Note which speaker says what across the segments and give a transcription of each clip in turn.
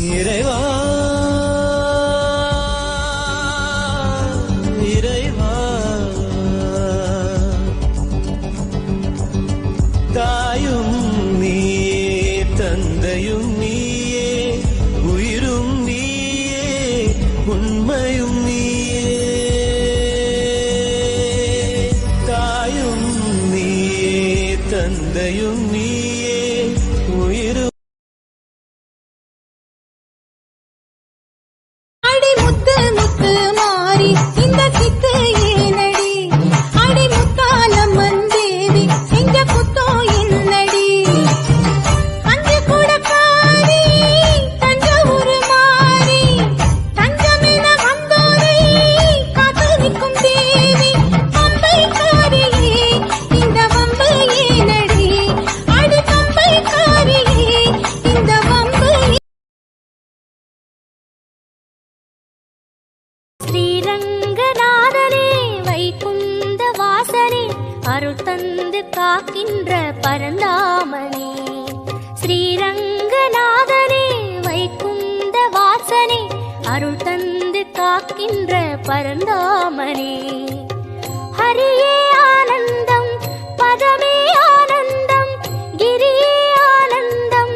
Speaker 1: இறைவா இறைவா தாயும் நீயே தந்தையும் நீயே உயிரும் நீயே உண்மையும் நீயே தாயும் நீயே தந்தையும் நீயே உயிரும்
Speaker 2: ஸ்ரீரங்கநாதனே வைகுந்த வாசனே அருள் தந்து காக்கின்ற பரந்தாமனே ஸ்ரீரங்கநாதனே வைகுந்த வாசனே அருள் தந்து காக்கின்ற பரந்தாமனே ஹரியே ஆனந்தம் பதமே ஆனந்தம் கிரியே ஆனந்தம்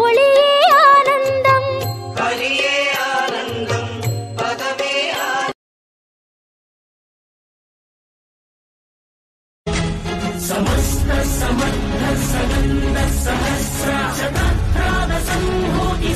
Speaker 2: ஒளியே ஆனந்தம்
Speaker 1: ஹரியே ஆனந்தம் பதமே समस्त समर्थ सनंद सहस्रा शतत्राद संभूति